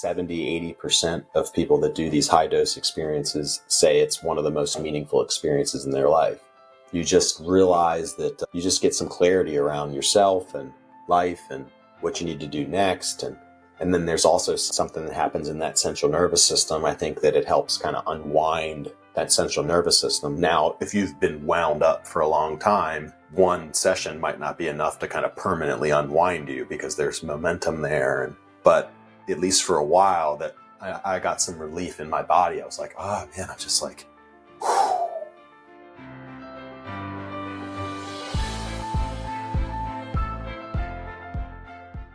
70-80% of people that do these high dose experiences say it's one of the most meaningful experiences in their life. You just realize that you just get some clarity around yourself and life and what you need to do next. And then there's also something that happens in that central nervous system. I think that it helps kind of unwind that central nervous system. Now, if you've been wound up for a long time, one session might not be enough to kind of permanently unwind you because there's momentum there. But at least for a while, that I got some relief in my body. I was like, oh man, I'm just like, whew.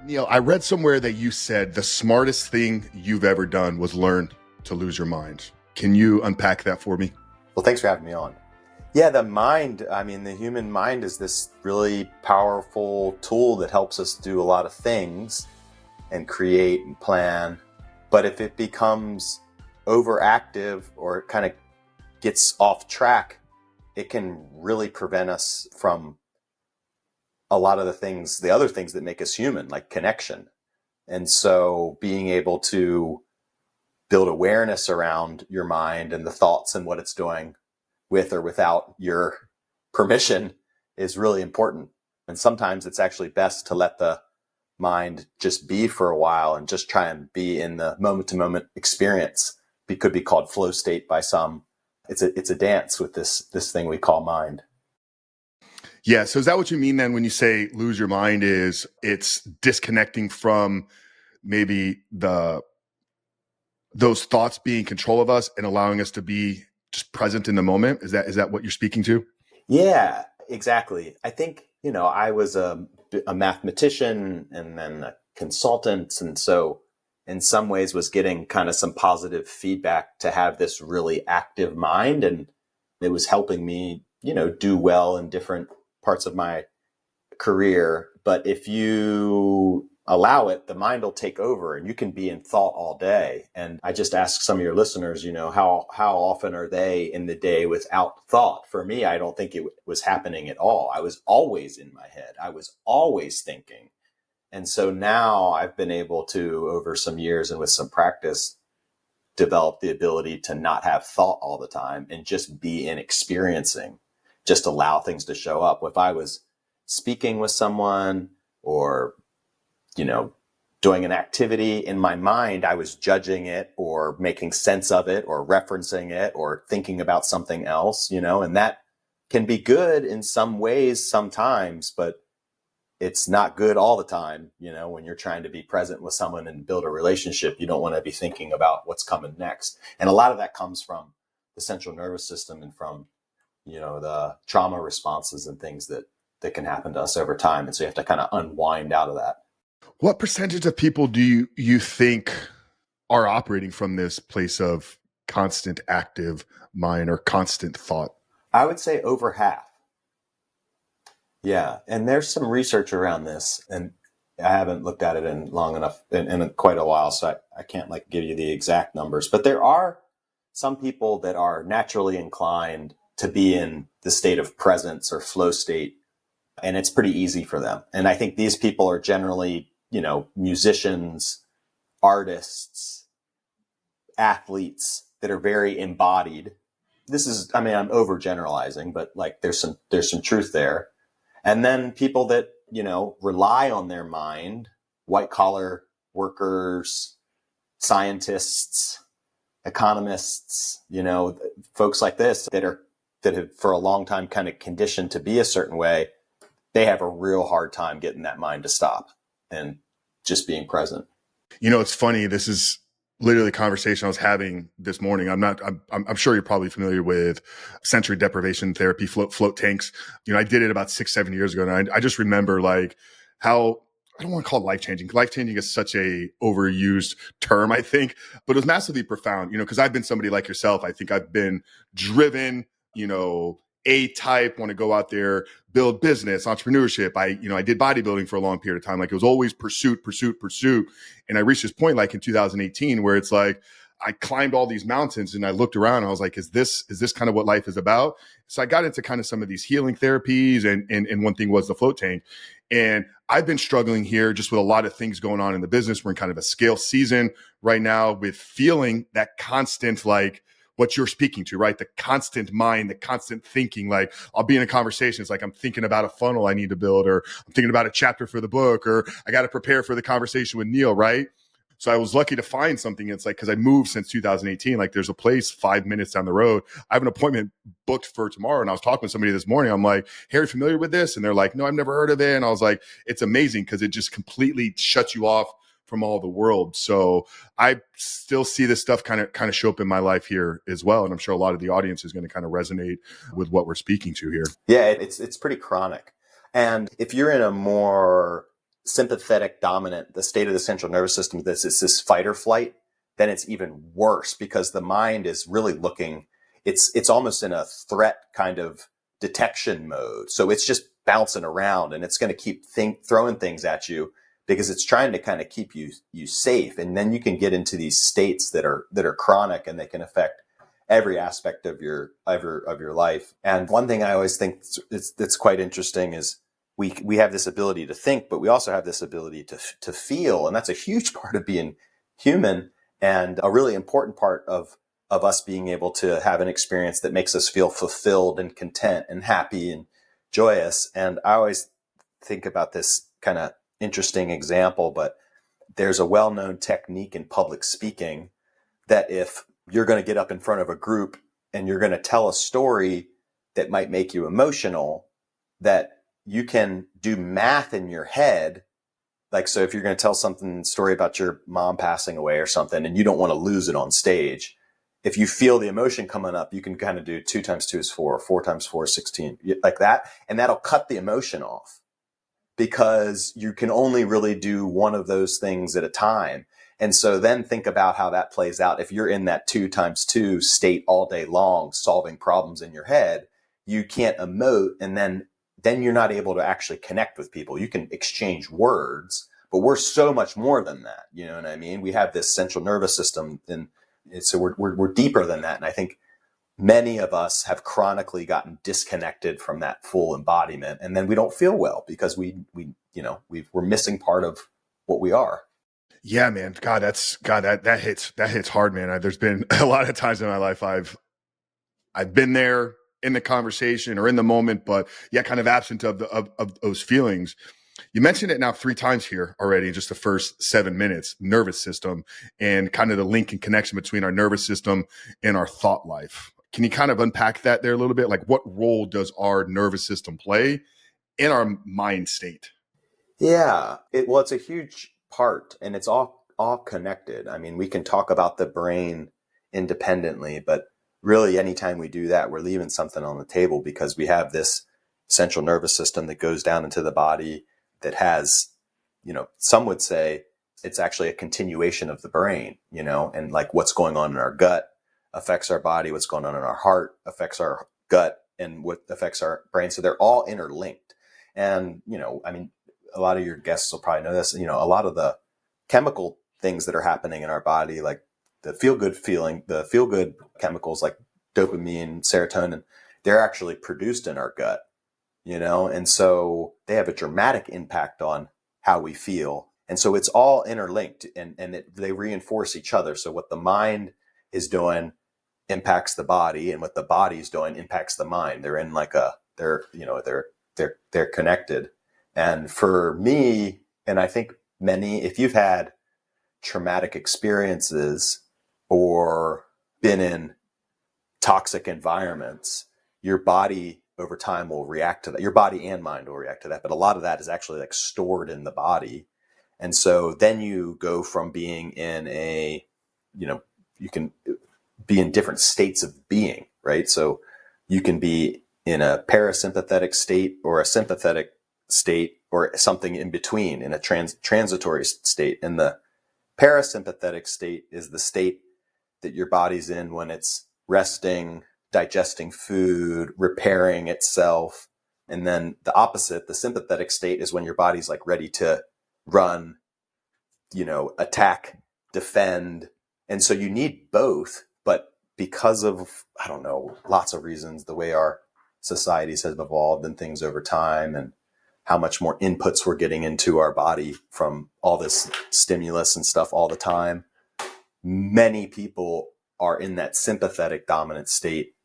Neil, I read somewhere that you said the smartest thing you've ever done was learn to lose your mind. Can you unpack that for me? Well, thanks for having me on. Yeah, the mind, I mean, the human mind is this really powerful tool that helps us do a lot of things and create and plan. But if it becomes overactive or it kind of gets off track, it can really prevent us from a lot of the other things that make us human, like connection. And so being able to build awareness around your mind and the thoughts and what it's doing with or without your permission is really important. And sometimes it's actually best to let the mind just be for a while and just try and be in the moment to moment experience. It could be called flow state by some. It's a dance with this thing we call mind. Yeah. So is that what you mean then when you say lose your mind? Is it's disconnecting from maybe those thoughts being in control of us and allowing us to be just present in the moment? Is that what you're speaking to? Yeah, exactly. I think, I was a mathematician and then a consultant. And so in some ways was getting kind of some positive feedback to have this really active mind. And it was helping me, do well in different parts of my career. But if you allow it, the mind will take over and you can be in thought all day. And I just ask some of your listeners, how often are they in the day without thought? For me, I don't think it was happening at all. I was always in my head. I was always thinking. And so now I've been able to, over some years and with some practice, develop the ability to not have thought all the time and just be in experiencing, just allow things to show up. If I was speaking with someone or doing an activity in my mind, I was judging it or making sense of it or referencing it or thinking about something else, and that can be good in some ways sometimes, but it's not good all the time. When you're trying to be present with someone and build a relationship, you don't want to be thinking about what's coming next. And a lot of that comes from the central nervous system and from, the trauma responses and things that can happen to us over time. And so you have to kind of unwind out of that. What percentage of people do you think are operating from this place of constant active mind or constant thought? I would say over half. Yeah. And there's some research around this, and I haven't looked at it in long enough, in quite a while, so I can't give you the exact numbers. But there are some people that are naturally inclined to be in the state of presence or flow state, and it's pretty easy for them. And I think these people are generally musicians, artists, athletes that are very embodied. This is, I'm overgeneralizing, but there's some truth there. And then people that, rely on their mind, white collar workers, scientists, economists, folks like this that have for a long time kind of conditioned to be a certain way, they have a real hard time getting that mind to stop and just being present. It's funny. This is literally a conversation I was having this morning. I'm sure you're probably familiar with sensory deprivation therapy, float tanks. I did it about 6-7 years ago. And I just remember how, I don't want to call it life-changing. Life-changing is such a overused term, I think, but it was massively profound, because I've been somebody like yourself. I think I've been driven, A-type, want to go out there, build business, entrepreneurship. I did bodybuilding for a long period of time. It was always pursuit. And I reached this point in 2018 where it's I climbed all these mountains and I looked around and I was like, is this kind of what life is about? So I got into kind of some of these healing therapies and one thing was the float tank. And I've been struggling here just with a lot of things going on in the business. We're in kind of a scale season right now with feeling that constant, like what you're speaking to, right? The constant mind, the constant thinking. Like I'll be in a conversation. It's like I'm thinking about a funnel I need to build, or I'm thinking about a chapter for the book, or I got to prepare for the conversation with Neil, right? So I was lucky to find something. It's like, because I moved since 2018, like there's a place 5 minutes down the road. I have an appointment booked for tomorrow. And I was talking with somebody this morning. I'm like, hey, are you familiar with this? And they're like, no, I've never heard of it. And I was like, it's amazing because it just completely shuts you off from all the world. So I still see this stuff kind of show up in my life here as well. And I'm sure a lot of the audience is going to kind of resonate with what we're speaking to here. Yeah, it's pretty chronic. And if you're in a more sympathetic dominant, the state of the central nervous system, it's this fight or flight, then it's even worse because the mind is really looking, it's almost in a threat kind of detection mode. So it's just bouncing around and it's going to keep throwing things at you because it's trying to kind of keep you safe. And then you can get into these states that are chronic and they can affect every aspect of your life. And one thing I always think that's quite interesting is we have this ability to think, but we also have this ability to feel. And that's a huge part of being human and a really important part of us being able to have an experience that makes us feel fulfilled and content and happy and joyous. And I always think about this kind of interesting example, but there's a well-known technique in public speaking that if you're going to get up in front of a group and you're going to tell a story that might make you emotional, that you can do math in your head. Like, so if you're going to tell story about your mom passing away or something, and you don't want to lose it on stage, if you feel the emotion coming up, you can kind of do 2 times 2 is 4, 4 times 4 is 16, like that. And that'll cut the emotion off because you can only really do one of those things at a time. And so then think about how that plays out. If you're in that 2 times 2 state all day long, solving problems in your head, you can't emote. And then you're not able to actually connect with people. You can exchange words, but we're so much more than that. You know what I mean? We have this central nervous system, and so we're deeper than that. And I think many of us have chronically gotten disconnected from that full embodiment, and then we don't feel well because we're missing part of what we are. Yeah, man. God, that hits hard, man. There's been a lot of times in my life I've been there in the conversation or in the moment, but yeah, kind of absent of those feelings. You mentioned it now 3 times here already in just the first 7 minutes, nervous system, and kind of the link and connection between our nervous system and our thought life. Can you kind of unpack that there a little bit? Like, what role does our nervous system play in our mind state? Yeah, it's a huge part, and it's all connected. I mean, we can talk about the brain independently, but really anytime we do that, we're leaving something on the table because we have this central nervous system that goes down into the body that has, some would say it's actually a continuation of the brain, and like what's going on in our gut affects our body, what's going on in our heart affects our gut, and what affects our brain. So they're all interlinked. And, I mean, a lot of your guests will probably know this, a lot of the chemical things that are happening in our body, like the feel good chemicals like dopamine, serotonin, they're actually produced in our gut, and so they have a dramatic impact on how we feel. And so it's all interlinked and they reinforce each other. So what the mind is doing impacts the body, and what the body is doing impacts the mind. They're in like they're connected. And for me, and I think if you've had traumatic experiences or been in toxic environments, your body over time will react to that. Your body and mind will react to that. But a lot of that is actually like stored in the body. And so then you go from being in you can be in different states of being, right? So you can be in a parasympathetic state or a sympathetic state or something in between, in a transitory state. And the parasympathetic state is the state that your body's in when it's resting, digesting food, repairing itself. And then the opposite, the sympathetic state, is when your body's like ready to run, attack, defend. And so you need both, but because of, I don't know, lots of reasons, the way our societies have evolved and things over time, and how much more inputs we're getting into our body from all this stimulus and stuff all the time. Many people are in that sympathetic dominant state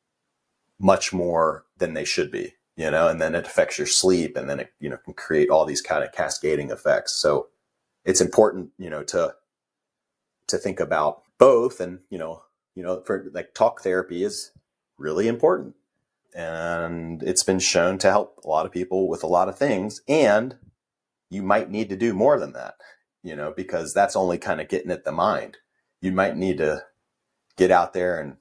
much more than they should be, and then it affects your sleep, and then it, can create all these kind of cascading effects. So it's important, to think about both. And, for like talk therapy is really important, and it's been shown to help a lot of people with a lot of things. And you might need to do more than that, because that's only kind of getting at the mind. You might need to get out there and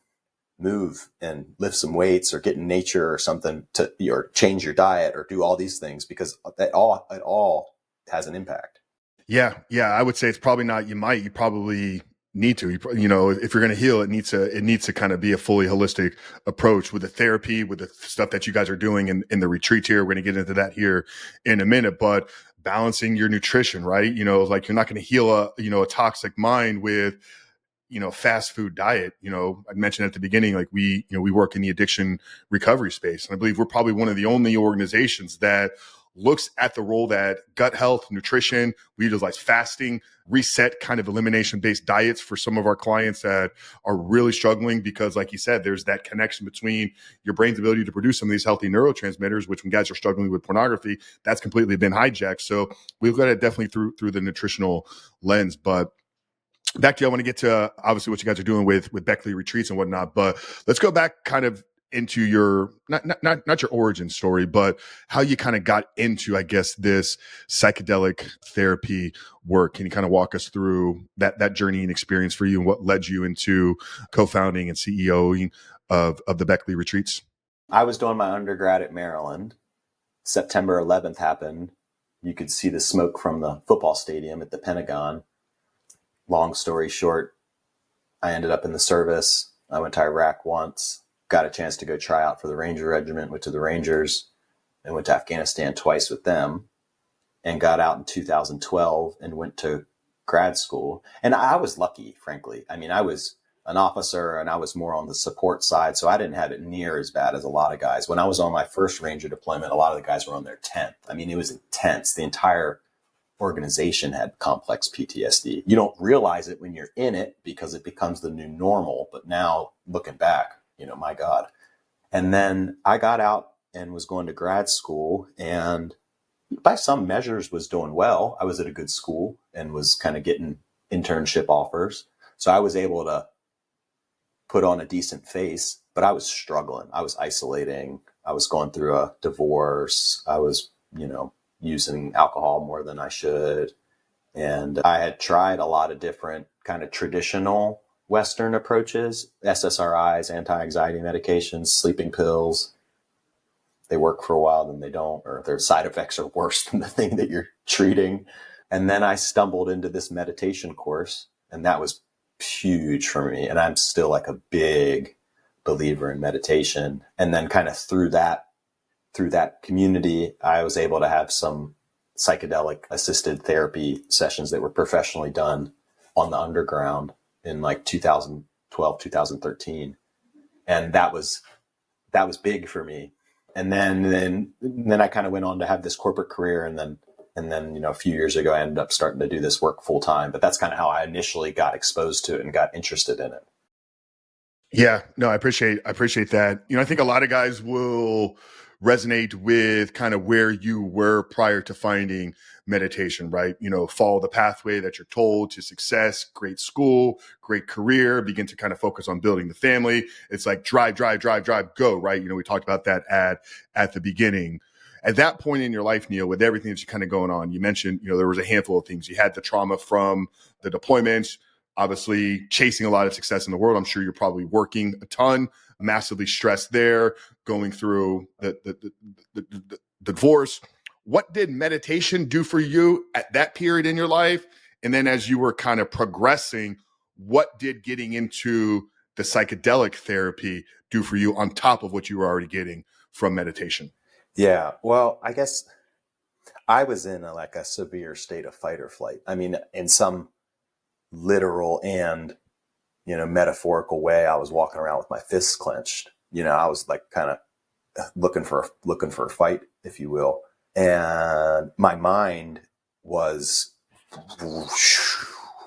move and lift some weights or get in nature or something or change your diet or do all these things, because it all has an impact. Yeah. I would say it's probably not, you probably need to, if you're going to heal, it needs to kind of be a fully holistic approach with the therapy, with the stuff that you guys are doing in the retreat here. We're going to get into that here in a minute, but balancing your nutrition, right? Like you're not going to heal a toxic mind with, fast food diet. I mentioned at the beginning, like we work in the addiction recovery space. And I believe we're probably one of the only organizations that looks at the role that gut health, nutrition, we utilize fasting, reset kind of elimination-based diets for some of our clients that are really struggling, because like you said, there's that connection between your brain's ability to produce some of these healthy neurotransmitters, which when guys are struggling with pornography, that's completely been hijacked. So we've got it definitely through the nutritional lens. But back to you, I want to get to obviously what you guys are doing with Beckley Retreats and whatnot, but let's go back kind of into your not your origin story, but how you kind of got into, I guess, this psychedelic therapy work. Can you kind of walk us through that journey and experience for you, and what led you into co-founding and CEOing of the Beckley Retreats? I was doing my undergrad at Maryland. September 11th happened. You could see the smoke from the football stadium at the Pentagon. Long story short, I ended up in the service. I went to Iraq once, got a chance to go try out for the Ranger Regiment, went to the Rangers, and went to Afghanistan twice with them, and got out in 2012 and went to grad school. And I was lucky, frankly. I mean, I was an officer and I was more on the support side, so I didn't have it near as bad as a lot of guys. When I was on my first Ranger deployment, a lot of the guys were on their 10th. I mean, it was intense. The entire organization had complex PTSD. You don't realize it when you're in it because it becomes the new normal. But now looking back, my God. And then I got out and was going to grad school, and by some measures was doing well. I was at a good school and was kind of getting internship offers. So I was able to put on a decent face, but I was struggling. I was isolating. I was going through a divorce. I was, using alcohol more than I should. And I had tried a lot of different kind of traditional Western approaches, SSRIs, anti-anxiety medications, sleeping pills. They work for a while, then they don't, or their side effects are worse than the thing that you're treating. And then I stumbled into this meditation course, and that was huge for me. And I'm still like a big believer in meditation. And then kind of through that community, I was able to have some psychedelic assisted therapy sessions that were professionally done on the underground in like 2012, 2013. And that was big for me. And then I kind of went on to have this corporate career. And then, a few years ago, I ended up starting to do this work full time. But that's kind of how I initially got exposed to it and got interested in it. Yeah, no, I appreciate that. I think a lot of guys will resonate with kind of where you were prior to finding meditation, right? Follow the pathway that you're told to success, great school, great career, begin to kind of focus on building the family. It's like drive, go, right? We talked about that at the beginning. At that point in your life, Neil, with everything that's kind of going on, you mentioned, there was a handful of things. You had the trauma from the deployments, obviously chasing a lot of success in the world. I'm sure you're probably working a ton, massively stressed there, going through the divorce. What did meditation do for you at that period in your life? And then as you were kind of progressing, what did getting into the psychedelic therapy do for you on top of what you were already getting from meditation? Yeah, well, I guess I was in a severe state of fight or flight. I mean, in some literal and, metaphorical way, I was walking around with my fists clenched. I was like kind of looking for a fight, if you will. and my mind was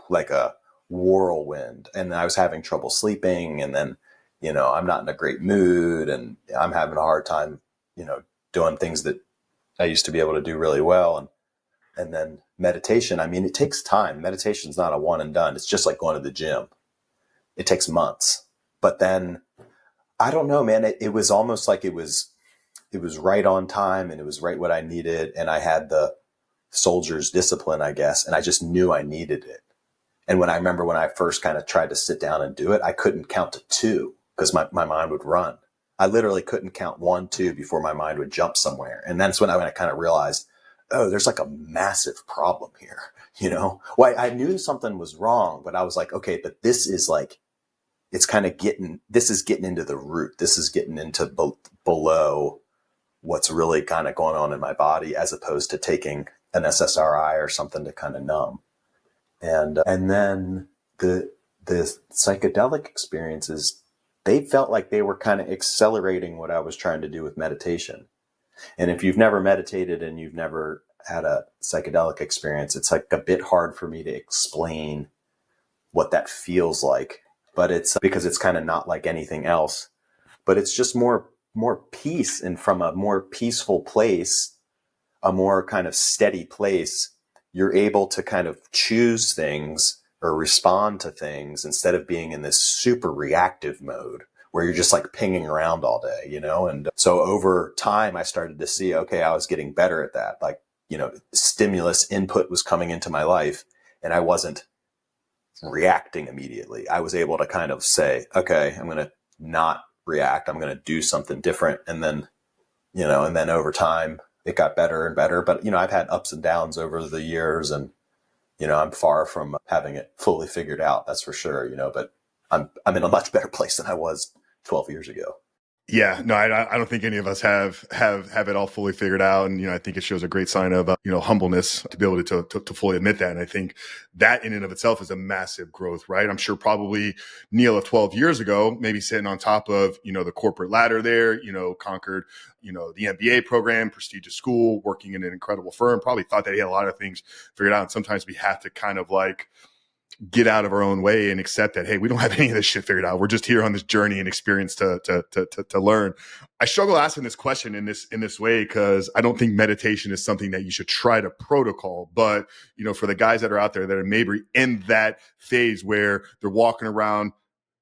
like a whirlwind, and I was having trouble sleeping, and then, I'm not in a great mood, and I'm having a hard time, doing things that I used to be able to do really well. And then meditation, I mean, it takes time. Meditation's not a one and done. It's just like going to the gym. It takes months. But then, I don't know, man, it was almost like it was right on time, and it was right what I needed. And I had the soldier's discipline, I guess. And I just knew I needed it. And when I first kind of tried to sit down and do it, I couldn't count to two because my mind would run. I literally couldn't count 1, 2 before my mind would jump somewhere. And that's when I kind of realized, oh, there's like a massive problem here. Well, I knew something was wrong, but I was like, okay, but this is like, this is getting into the root. This is getting into below what's really kind of going on in my body, as opposed to taking an SSRI or something to kind of numb. And then the psychedelic experiences, they felt like they were kind of accelerating what I was trying to do with meditation. And if you've never meditated and you've never had a psychedelic experience, it's like a bit hard for me to explain what that feels like. But it's because it's kind of not like anything else, but it's just more peace, and from a more peaceful place, a more kind of steady place, you're able to kind of choose things or respond to things instead of being in this super reactive mode where you're just like pinging around all day, And so over time, I started to see, okay, I was getting better at that. Like, stimulus input was coming into my life, and I wasn't reacting immediately. I was able to kind of say, okay, I'm going to not react. I'm going to do something different. And then, and then over time it got better and better. But, I've had ups and downs over the years, and, I'm far from having it fully figured out. That's for sure, but I'm in a much better place than I was 12 years ago. Yeah, no, I don't think any of us have it all fully figured out, and I think it shows a great sign of humbleness to be able to fully admit that. And I think that in and of itself is a massive growth, right? I'm sure probably Neil of 12 years ago, maybe sitting on top of the corporate ladder there, conquered the MBA program, prestigious school, working in an incredible firm, probably thought that he had a lot of things figured out. And sometimes we have to kind of like get out of our own way and accept that, hey, we don't have any of this shit figured out. We're just here on this journey and experience to learn. I struggle asking this question in this way because I don't think meditation is something that you should try to protocol. But, for the guys that are out there that are maybe in that phase where they're walking around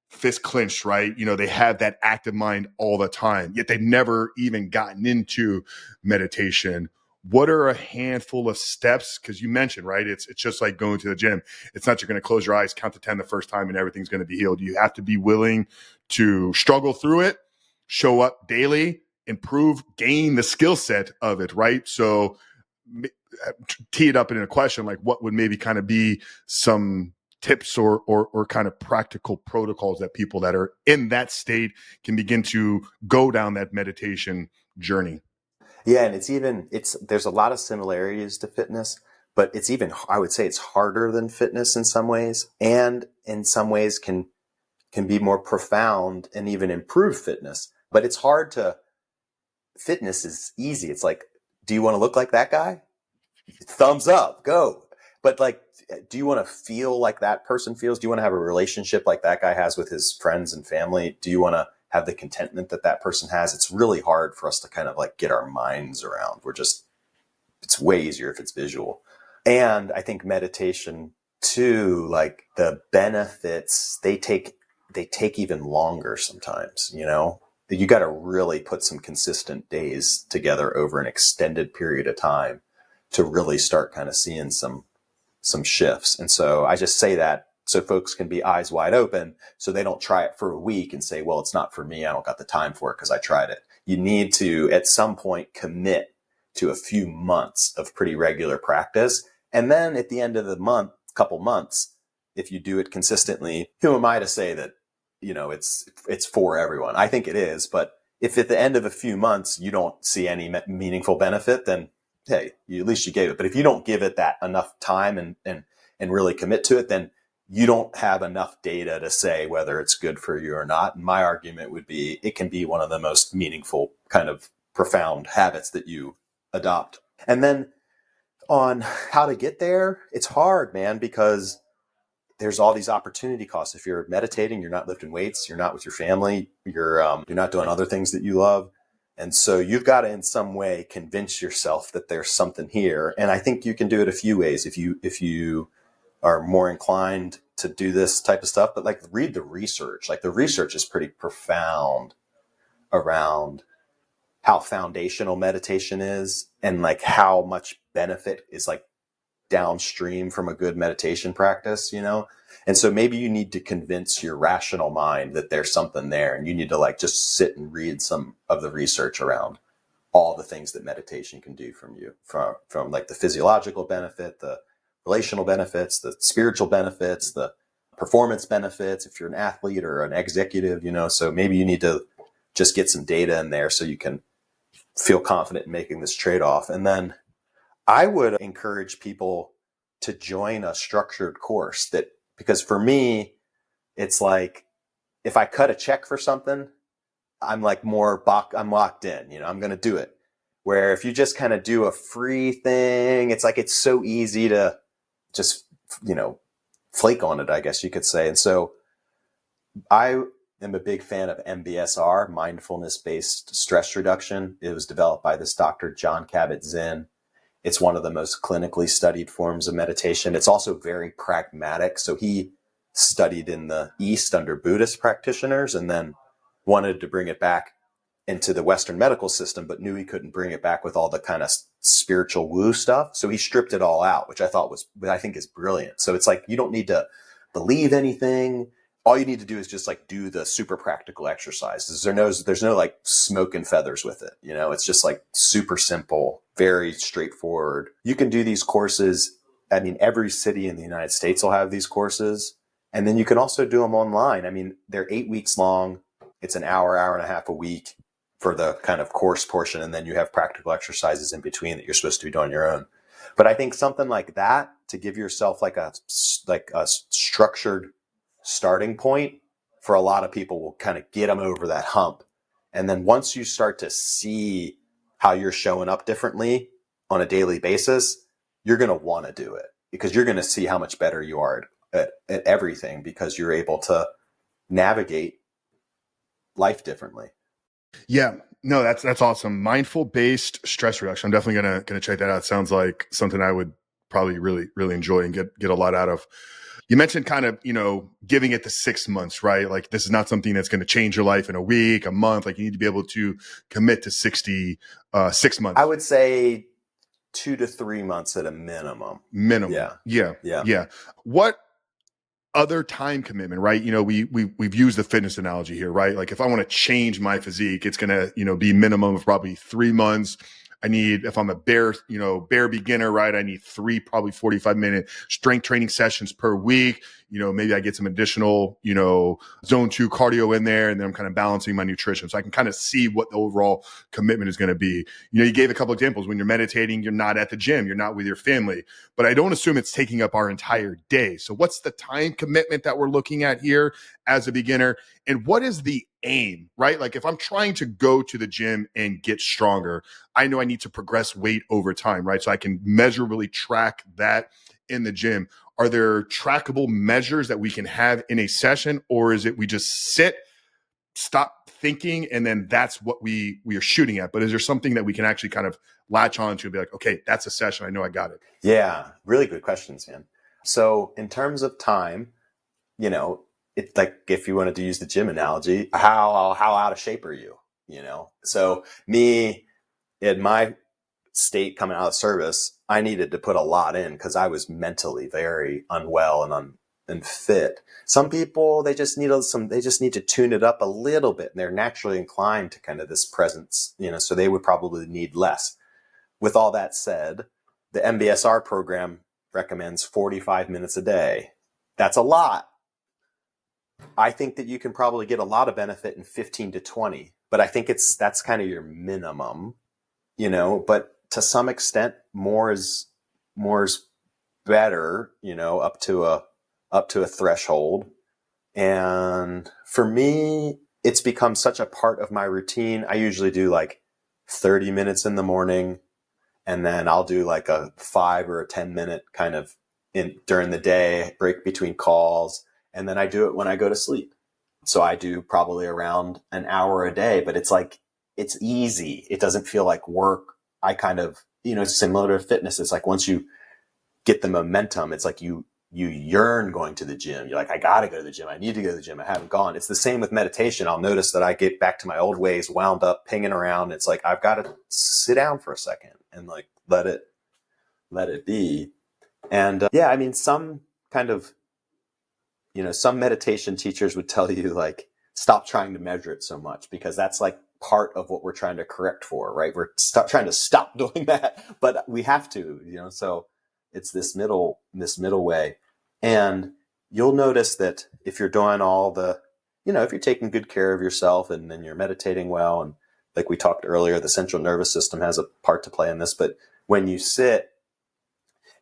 fist clenched, right? They have that active mind all the time, yet they've never even gotten into meditation. What are a handful of steps? Because you mentioned, right, it's just like going to the gym. It's not you're going to close your eyes, count to 10 the first time, and everything's going to be healed. You have to be willing to struggle through it, show up daily, improve, gain the skill set of it, right? So tee it up in a question, like what would maybe kind of be some tips or kind of practical protocols that people that are in that state can begin to go down that meditation journey? Yeah. And there's a lot of similarities to fitness, but I would say it's harder than fitness in some ways, and in some ways can be more profound and even improve fitness. But fitness is easy. It's like, do you want to look like that guy? Thumbs up, go. But like, do you want to feel like that person feels? Do you want to have a relationship like that guy has with his friends and family? Do you want to have the contentment that that person has? It's really hard for us to kind of like get our minds around. It's way easier if it's visual. And I think meditation too, like the benefits, they take even longer sometimes, you got to really put some consistent days together over an extended period of time to really start kind of seeing some shifts. And so I just say that so folks can be eyes wide open, so they don't try it for a week and say, well, it's not for me. I don't got the time for it because I tried it. You need to, at some point, commit to a few months of pretty regular practice. And then at the end of the couple months, if you do it consistently, who am I to say that, it's for everyone? I think it is. But if at the end of a few months, you don't see any meaningful benefit, then hey, at least you gave it. But if you don't give it that enough time and really commit to it, then you don't have enough data to say whether it's good for you or not. And my argument would be it can be one of the most meaningful kind of profound habits that you adopt. And then on how to get there, it's hard, man, because there's all these opportunity costs. If you're meditating, you're not lifting weights, you're not with your family, you're not doing other things that you love. And so you've got to in some way convince yourself that there's something here. And I think you can do it a few ways if you are more inclined to do this type of stuff, but like read the research. Like the research is pretty profound around how foundational meditation is and like how much benefit is like downstream from a good meditation practice, you know? And so maybe you need to convince your rational mind that there's something there, and you need to like just sit and read some of the research around all the things that meditation can do from like the physiological benefit, the relational benefits, the spiritual benefits, the performance benefits, if you're an athlete or an executive, you know? So maybe you need to just get some data in there so you can feel confident in making this trade-off. And then I would encourage people to join a structured course because for me, it's like, if I cut a check for something, I'm like I'm locked in, you know, I'm going to do it. Where if you just kind of do a free thing, it's like, it's so easy to just, you know, flake on it, I guess you could say. And so I am a big fan of MBSR, mindfulness-based stress reduction. It was developed by this Dr. John Kabat-Zinn. It's one of the most clinically studied forms of meditation. It's also very pragmatic. So he studied in the East under Buddhist practitioners and then wanted to bring it back into the Western medical system, but knew he couldn't bring it back with all the kind of spiritual woo stuff. So he stripped it all out, which I think is brilliant. So it's like, you don't need to believe anything. All you need to do is just like do the super practical exercises. There's no like smoke and feathers with it. You know, it's just like super simple, very straightforward. You can do these courses. I mean, every city in the United States will have these courses. And then you can also do them online. I mean, they're 8 weeks long. It's an hour and a half a week for the kind of course portion. And then you have practical exercises in between that you're supposed to be doing on your own. But I think something like that, to give yourself like a structured starting point for a lot of people, will kind of get them over that hump. And then once you start to see how you're showing up differently on a daily basis, you're going to want to do it because you're going to see how much better you are at everything because you're able to navigate life differently. Yeah, no, that's awesome. Mindful based stress reduction. I'm definitely gonna check that out. Sounds like something I would probably really enjoy and get a lot out of. You mentioned kind of, you know, giving it the 6 months, right? Like this is not something that's going to change your life in a week, a month. Like you need to be able to commit to 6 months. I would say 2 to 3 months at a minimum. Yeah. What other time commitment, right? You know, we've used the fitness analogy here, right? Like if I want to change my physique, it's going to, you know, be minimum of probably 3 months. If I'm a bare beginner, right? I need 3, probably 45-minute strength training sessions per week. You know, maybe I get some additional, you know, zone 2 cardio in there, and then I'm kind of balancing my nutrition. So I can kind of see what the overall commitment is going to be. You know, you gave a couple examples. When you're meditating, you're not at the gym, you're not with your family, but I don't assume it's taking up our entire day. So what's the time commitment that we're looking at here as a beginner? And what is the aim, right? Like if I'm trying to go to the gym and get stronger, I know I need to progress weight over time, right? So I can measurably track that in the gym. Are there trackable measures that we can have in a session, or is it we just sit, stop thinking, and then that's what we are shooting at? But is there something that we can actually kind of latch on to and be like, okay, that's a session. I know I got it. Yeah, really good questions, man. So in terms of time, you know, it's like if you wanted to use the gym analogy, how out of shape are you? You know, so me in my state coming out of service, I needed to put a lot in because I was mentally very unwell and unfit. Some people, they just need to tune it up a little bit, and they're naturally inclined to kind of this presence, you know, so they would probably need less. With all that said, the MBSR program recommends 45 minutes a day. That's a lot. I think that you can probably get a lot of benefit in 15 to 20, but I think that's kind of your minimum, you know, but to some extent more is better, you know, up to a threshold. And for me, it's become such a part of my routine. I usually do like 30 minutes in the morning And then I'll do like a 5 or a 10 minute kind of during the day, break between calls. And then I do it when I go to sleep. So I do probably around an hour a day, but it's like, it's easy. It doesn't feel like work. I kind of, it's similar to fitness. It's like once you get the momentum, it's like you yearn going to the gym. You're like, I got to go to the gym. I need to go to the gym. I haven't gone. It's the same with meditation. I'll notice that I get back to my old ways, wound up, pinging around. It's like, I've got to sit down for a second and like, let it be. And yeah, I mean, some kind of, some meditation teachers would tell you like, stop trying to measure it so much, because that's like part of what we're trying to correct for, right? We're trying to stop doing that, but we have to, so it's this middle way. And you'll notice that if you're doing all the, if you're taking good care of yourself and then you're meditating well, and like we talked earlier, the central nervous system has a part to play in this, but when you sit,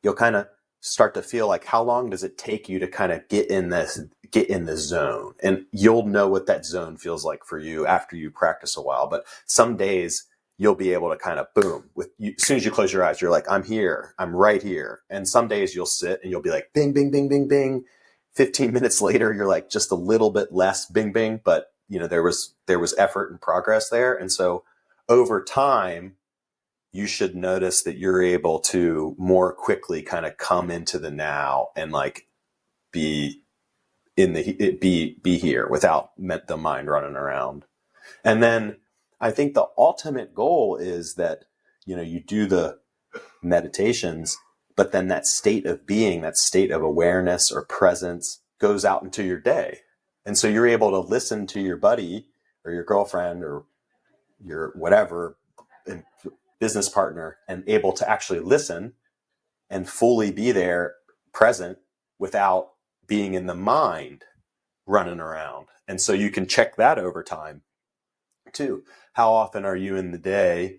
you'll kind of start to feel like, how long does it take you to kind of get in the zone? And you'll know what that zone feels like for you after you practice a while. But some days you'll be able to kind of boom as soon as you close your eyes, you're like, I'm here, I'm right here. And some days you'll sit and you'll be like, bing, bing, bing, bing, bing. 15 minutes later, you're like just a little bit less bing, bing, but there was effort and progress there. And so over time, you should notice that you're able to more quickly kind of come into the now and like be here without the mind running around. And then I think the ultimate goal is that, you do the meditations, but then that state of being, that state of awareness or presence goes out into your day. And so you're able to listen to your buddy or your girlfriend or your whatever business partner and able to actually listen and fully be there present without being in the mind running around. And so you can check that over time too. How often are you in the day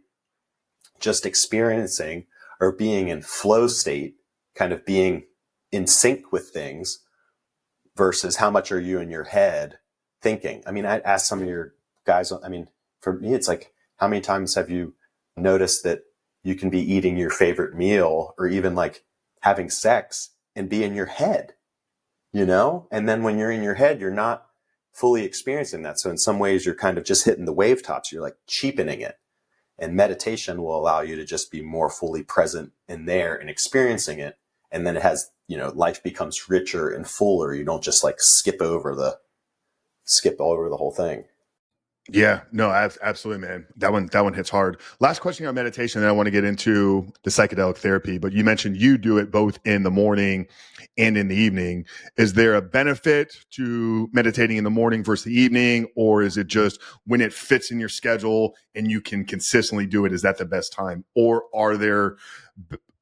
just experiencing or being in flow state, kind of being in sync with things, versus how much are you in your head thinking? I mean, I asked some of your guys, I mean, for me, it's like, how many times have you noticed that you can be eating your favorite meal or even like having sex and be in your head, And then when you're in your head, you're not fully experiencing that. So in some ways, you're kind of just hitting the wave tops. You're like cheapening it. And meditation will allow you to just be more fully present in there and experiencing it. And then it has, life becomes richer and fuller. You don't just like skip over the whole thing. Yeah, no, absolutely, man. That one hits hard. Last question on meditation, and I want to get into the psychedelic therapy, but you mentioned you do it both in the morning and in the evening. Is there a benefit to meditating in the morning versus the evening, or is it just when it fits in your schedule and you can consistently do it, is that the best time? Or are there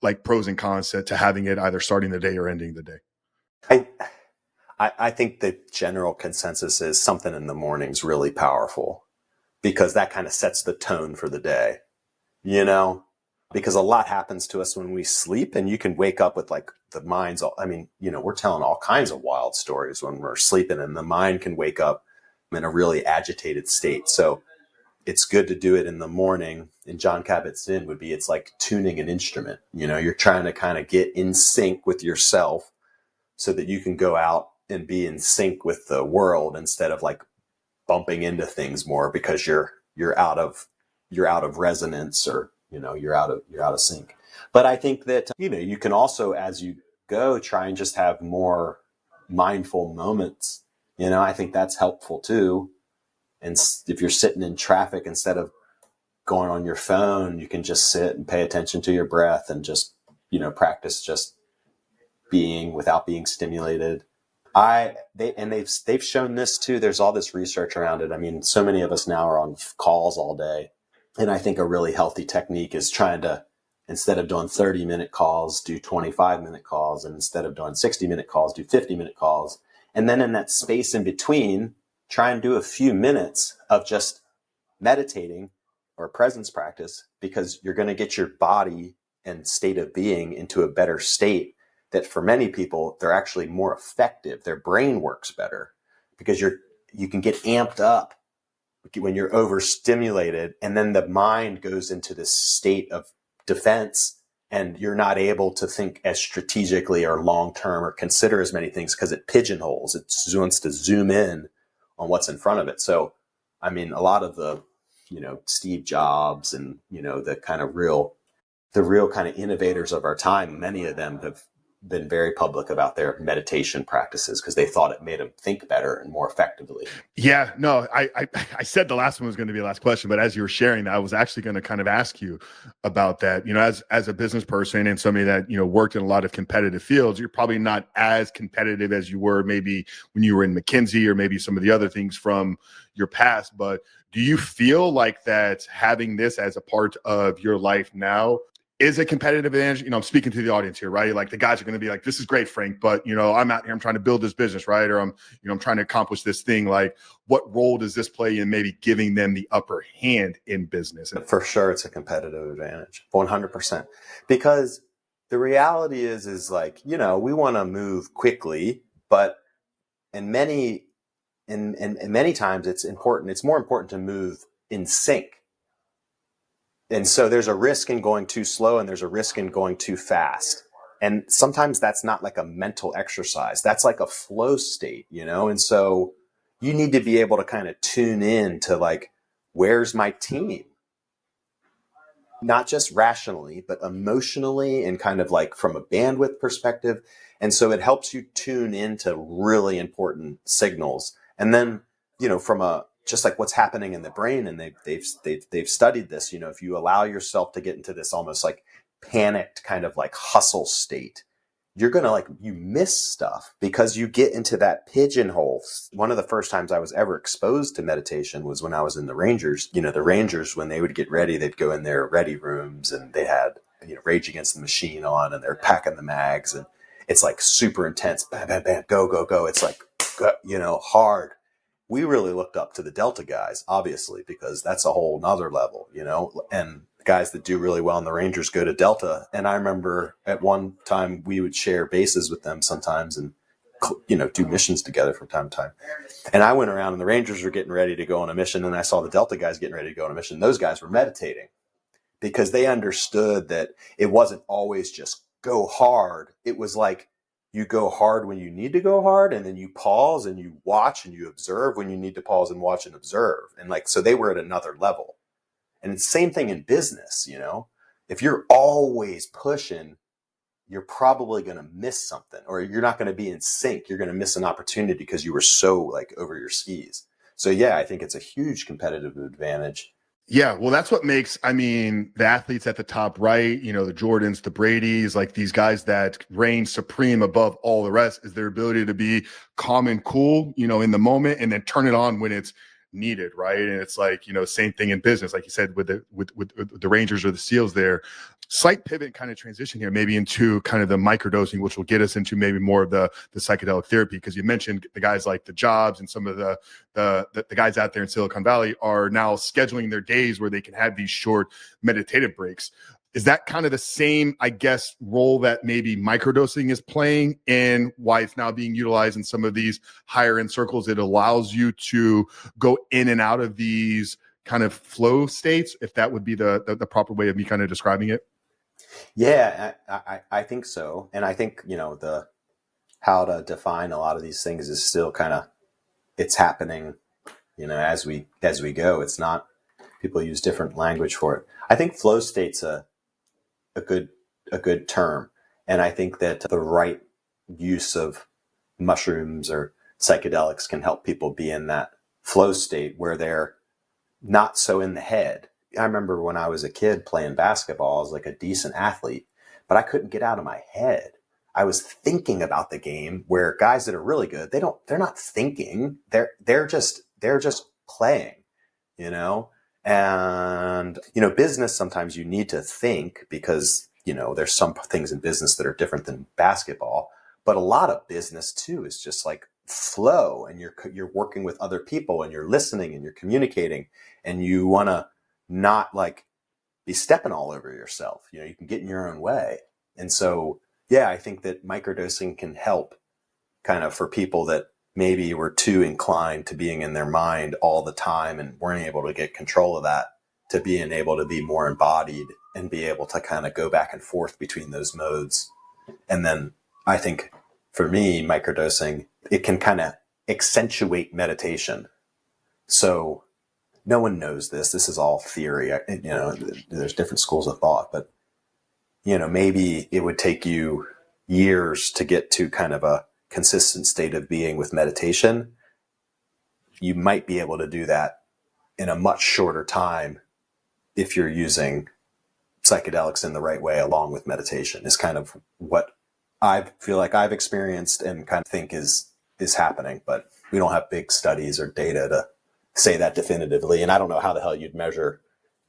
like pros and cons to having it either starting the day or ending the day? I think the general consensus is something in the morning is really powerful, because that kind of sets the tone for the day, because a lot happens to us when we sleep, and you can wake up with like the mind's we're telling all kinds of wild stories when we're sleeping, and the mind can wake up in a really agitated state. So it's good to do it in the morning. And John Kabat-Zinn would be, it's like tuning an instrument, you're trying to kind of get in sync with yourself so that you can go out and be in sync with the world instead of like bumping into things more because you're out of resonance, or you're out of sync. But I think that you can also, as you go, try and just have more mindful moments. I think that's helpful too. And if you're sitting in traffic, instead of going on your phone, you can just sit and pay attention to your breath and just practice just being without being stimulated. They've shown this too. There's all this research around it. I mean, so many of us now are on calls all day. And I think a really healthy technique is trying to, instead of doing 30-minute calls, do 25-minute calls. And instead of doing 60-minute calls, do 50-minute calls. And then in that space in between, try and do a few minutes of just meditating or presence practice, because you're going to get your body and state of being into a better state. That for many people, they're actually more effective. Their brain works better because you can get amped up when you're overstimulated, and then the mind goes into this state of defense, and you're not able to think as strategically or long-term or consider as many things because it pigeonholes. It wants to zoom in on what's in front of it. So, I mean, a lot of the, Steve Jobs and, the real kind of innovators of our time, many of them have been very public about their meditation practices because they thought it made them think better and more effectively. Yeah, no, I said the last one was going to be the last question, but as you were sharing that, I was actually going to kind of ask you about that. As a business person and somebody that, worked in a lot of competitive fields, you're probably not as competitive as you were maybe when you were in McKinsey or maybe some of the other things from your past. But do you feel like that having this as a part of your life now is a competitive advantage? I'm speaking to the audience here, right? Like the guys are going to be like, this is great, Frank, but I'm out here, I'm trying to build this business, right? Or I'm trying to accomplish this thing. Like, what role does this play in maybe giving them the upper hand in business? For sure, it's a competitive advantage, 100%. Because the reality is like, we want to move quickly, but in many times it's important. It's more important to move in sync. And so there's a risk in going too slow and there's a risk in going too fast. And sometimes that's not like a mental exercise. That's like a flow state, And so you need to be able to kind of tune in to like, where's my team? Not just rationally, but emotionally and kind of like from a bandwidth perspective. And so it helps you tune into really important signals. And then, from just like what's happening in the brain, and they've studied this, if you allow yourself to get into this almost like panicked kind of like hustle state, you're going to you miss stuff because you get into that pigeonhole. One of the first times I was ever exposed to meditation was when I was in the Rangers. The Rangers, when they would get ready, they'd go in their ready rooms and they had, Rage Against the Machine on and they're packing the mags and it's like super intense. Bam, bam, bam, go, go, go. It's like, hard. We really looked up to the Delta guys, obviously, because that's a whole nother level, and the guys that do really well in the Rangers go to Delta. And I remember at one time we would share bases with them sometimes and, do missions together from time to time. And I went around and the Rangers were getting ready to go on a mission. And I saw the Delta guys getting ready to go on a mission. Those guys were meditating because they understood that it wasn't always just go hard. It was like, you go hard when you need to go hard, and then you pause and you watch and you observe when you need to pause and watch and observe. And so they were at another level. And it's the same thing in business, If you're always pushing, you're probably going to miss something, or you're not going to be in sync. You're going to miss an opportunity because you were so over your skis. So yeah, I think it's a huge competitive advantage. Yeah, well, that's what makes, the athletes at the top, right? The Jordans, the Bradys, like these guys that reign supreme above all the rest is their ability to be calm and cool, in the moment, and then turn it on when it's needed, right? And it's like, same thing in business, like you said, with the Rangers or the SEALs there. Slight pivot kind of transition here, maybe into kind of the microdosing, which will get us into maybe more of the psychedelic therapy, because you mentioned the guys like the Jobs and some of the guys out there in Silicon Valley are now scheduling their days where they can have these short meditative breaks. Is that kind of the same, I guess, role that maybe microdosing is playing in why it's now being utilized in some of these higher end circles? It allows you to go in and out of these kind of flow states, if that would be the proper way of me kind of describing it. Yeah, I think so. And I think, the how to define a lot of these things is still kind of, it's happening, as we go. It's not, people use different language for it. I think flow state's a good term. And I think that the right use of mushrooms or psychedelics can help people be in that flow state where they're not so in the head. I remember when I was a kid playing basketball, I was like a decent athlete, but I couldn't get out of my head. I was thinking about the game, where guys that are really good, they're not thinking. They're just playing, and, business, sometimes you need to think because, there's some things in business that are different than basketball, but a lot of business too is just like flow, and you're working with other people and you're listening and you're communicating, and you want to not be stepping all over yourself. You can get in your own way. And so, yeah, I think that microdosing can help kind of for people that maybe were too inclined to being in their mind all the time and weren't able to get control of that. to being able to be more embodied and be able to kind of go back and forth between those modes. And then I think for me, microdosing, it can kind of accentuate meditation. So no one knows this. This is all theory. There's different schools of thought, but maybe it would take you years to get to kind of a consistent state of being with meditation. You might be able to do that in a much shorter time if you're using psychedelics in the right way along with meditation, is kind of what I feel like I've experienced and kind of think is happening. But we don't have big studies or data to say that definitively. And I don't know how the hell you'd measure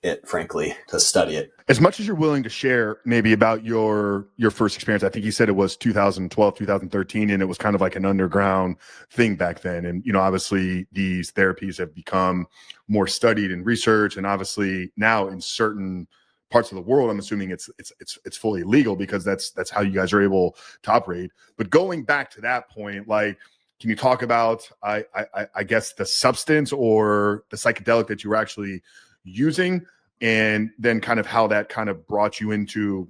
it, frankly, to study it. As much as you're willing to share maybe about your first experience, I think you said it was 2012, 2013, and it was kind of like an underground thing back then. And, obviously these therapies have become more studied and researched. And obviously now in certain parts of the world, I'm assuming it's fully legal because that's how you guys are able to operate. But going back to that point, like, can you talk about, I guess, the substance or the psychedelic that you were actually using, and then kind of how that kind of brought you into,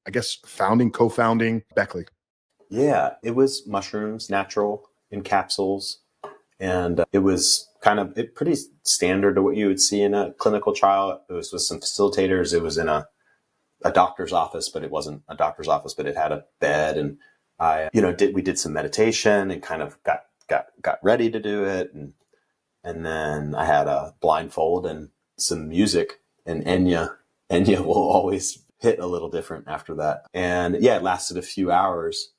I guess, co-founding Beckley? Yeah, it was mushrooms, natural, in capsules. And it was kind of pretty standard to what you would see in a clinical trial. It was with some facilitators. It was in a doctor's office, but it wasn't a doctor's office, but it had a bed. And we did some meditation and kind of got ready to do it. And then I had a blindfold and some music, and Enya will always hit a little different after that. And yeah, it lasted a few hours.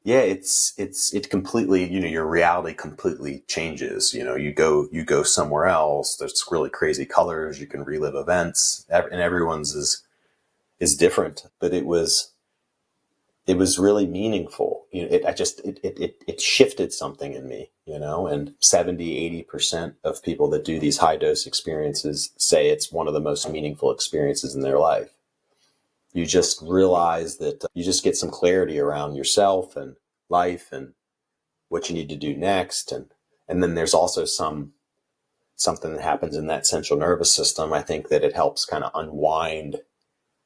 Yeah, it completely, your reality completely changes. You go somewhere else. There's really crazy colors. You can relive events, and everyone's is different. But it was really meaningful. It shifted something in me, and 70-80% of people that do these high dose experiences say it's one of the most meaningful experiences in their life. You just realize that you just get some clarity around yourself and life and what you need to do next. And then there's also something that happens in that central nervous system. I think that it helps kind of unwind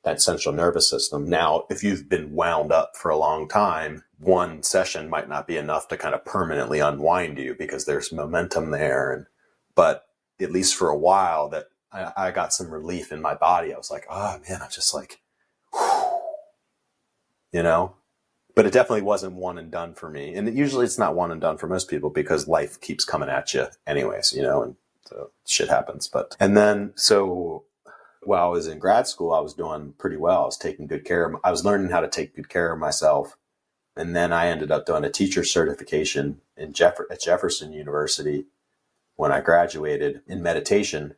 that central nervous system. Now, if you've been wound up for a long time, one session might not be enough to kind of permanently unwind you because there's momentum there. But at least for a while that I got some relief in my body. I was like, oh man, I'm just like, but it definitely wasn't one and done for me. And usually it's not one and done for most people because life keeps coming at you anyways, and so shit happens. So while I was in grad school, I was doing pretty well. I was taking good care I was learning how to take good care of myself. And then I ended up doing a teacher certification at Jefferson University when I graduated in meditation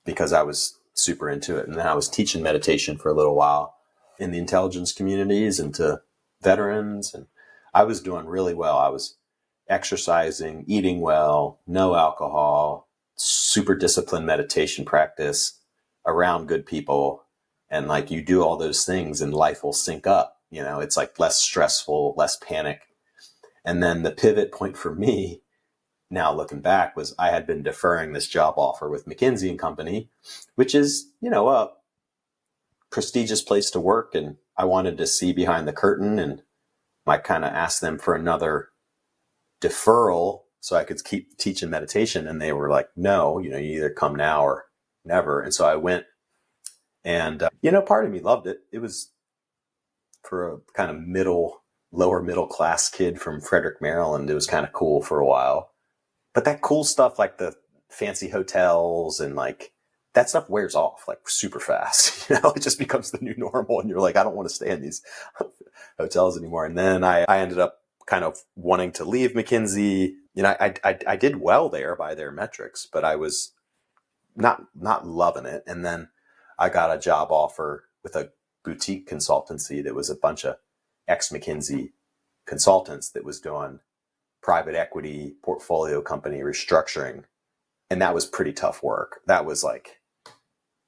because I was super into it. And then I was teaching meditation for a little while in the intelligence communities and to veterans. And I was doing really well. I was exercising, eating well, no alcohol, super disciplined meditation practice around good people. And like you do all those things and life will sync up, it's like less stressful, less panic. And then the pivot point for me now looking back was I had been deferring this job offer with McKinsey & Company, which is, a prestigious place to work. And I wanted to see behind the curtain, and I kind of asked them for another deferral so I could keep teaching meditation. And they were like, no, you either come now or never. And so I went, and, part of me loved it. It was for a kind of lower middle class kid from Frederick, Maryland. It was kind of cool for a while, but that cool stuff, like the fancy hotels and like that stuff wears off like super fast. It just becomes the new normal. And you're like, I don't want to stay in these hotels anymore. And then I ended up kind of wanting to leave McKinsey. I did well there by their metrics, but I was not loving it. And then I got a job offer with a boutique consultancy that was a bunch of ex-McKinsey consultants that was doing private equity portfolio company restructuring. And that was pretty tough work. That was like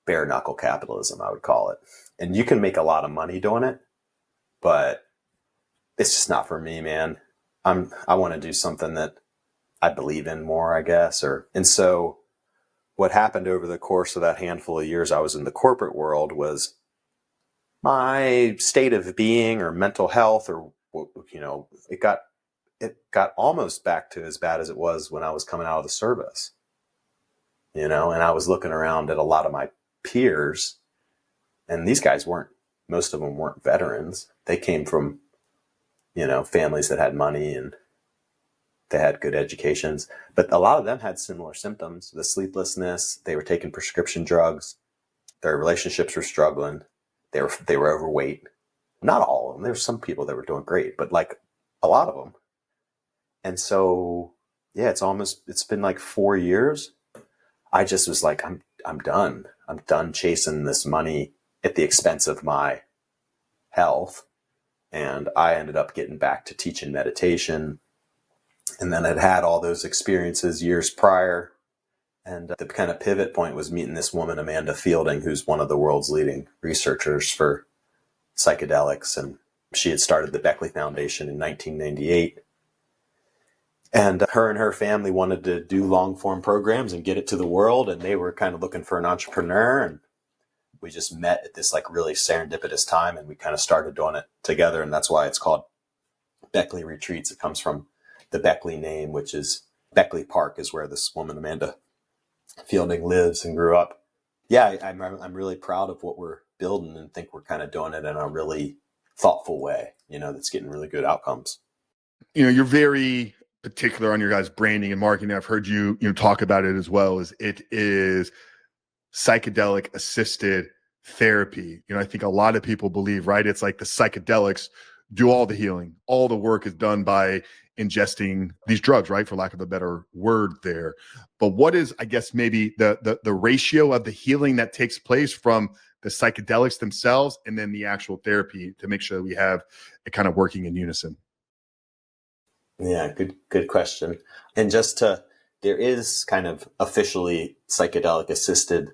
bare knuckle capitalism, I would call it. And you can make a lot of money doing it, but it's just not for me, man. I want to do something that I believe in more, I guess. And so what happened over the course of that handful of years I was in the corporate world was my state of being or mental health, or, it got almost back to as bad as it was when I was coming out of the service, and I was looking around at a lot of my peers, and these guys most of them weren't veterans. They came from, families that had money and they had good educations, but a lot of them had similar symptoms: the sleeplessness. They were taking prescription drugs. Their relationships were struggling. They were overweight. Not all of them. There's some people that were doing great, but like a lot of them. And so, yeah, it's been like 4 years. I just was like, I'm done. I'm done chasing this money at the expense of my health. And I ended up getting back to teaching meditation. And then I'd had all those experiences years prior. And the kind of pivot point was meeting this woman, Amanda Fielding, who's one of the world's leading researchers for psychedelics. And she had started the Beckley Foundation in 1998. And her and her family wanted to do long form programs and get it to the world. And they were kind of looking for an entrepreneur. And we just met at this like really serendipitous time. And we kind of started doing it together. And that's why it's called Beckley Retreats. It comes from the Beckley name, which is Beckley Park, is where this woman, Amanda Fielding, lives and grew up. Yeah, I'm really proud of what we're building, and think we're kind of doing it in a really thoughtful way, that's getting really good outcomes. You're very particular on your guys' branding and marketing. I've heard you talk about it as well. As it is psychedelic assisted therapy. I think a lot of people believe, right? It's like the psychedelics do all the healing. All the work is done by ingesting these drugs, right? For lack of a better word there. But what is, I guess, maybe the ratio of the healing that takes place from the psychedelics themselves and then the actual therapy to make sure that we have it kind of working in unison? Yeah, good question. And there is kind of officially psychedelic assisted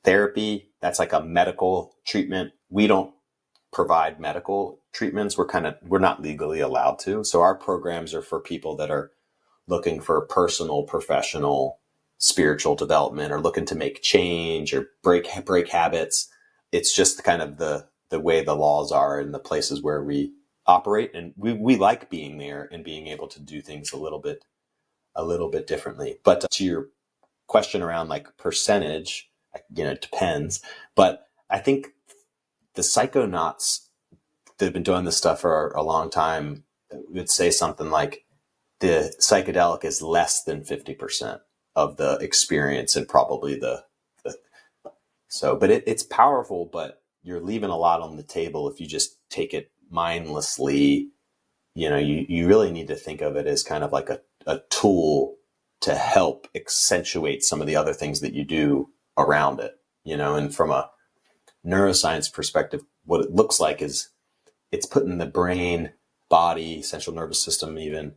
therapy. That's like a medical treatment. We don't provide medical treatments. We're not legally allowed to. So our programs are for people that are looking for personal, professional, spiritual development, or looking to make change or break habits. It's just kind of the way the laws are in the places where we operate. And we like being there and being able to do things a little bit differently. But to your question around like percentage, it depends. But I think the psychonauts that have been doing this stuff for a long time would say something like the psychedelic is less than 50% of the experience, and probably but it's powerful, but you're leaving a lot on the table if you just take it mindlessly. You really need to think of it as kind of like a tool to help accentuate some of the other things that you do around it, and from a neuroscience perspective, what it looks like is it's putting the brain, body, central nervous system even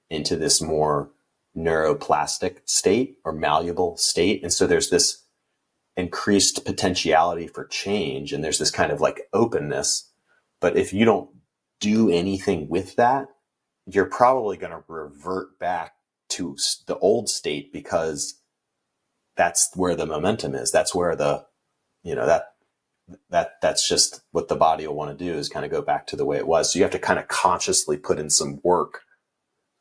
into this more neuroplastic state or malleable state. And so there's this increased potentiality for change, and there's this kind of like openness. But if you don't do anything with that, you're probably going to revert back to the old state, because that's where the momentum is. That's where that's just what the body will want to do, is kind of go back to the way it was. So you have to kind of consciously put in some work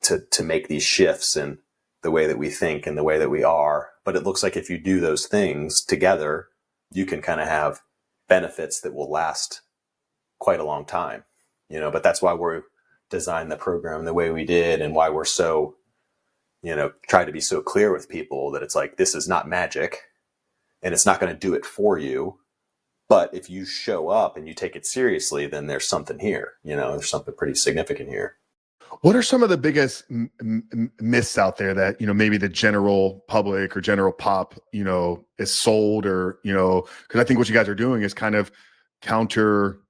to make these shifts in the way that we think and the way that we are. But it looks like if you do those things together, you can kind of have benefits that will last quite a long time, but that's why we designed the program the way we did, and why we're so, try to be so clear with people that it's like, this is not magic and it's not going to do it for you. But if you show up and you take it seriously, then there's something here, there's something pretty significant here. What are some of the biggest myths out there that, maybe the general public or general pop, is sold, or, because I think what you guys are doing is kind of culture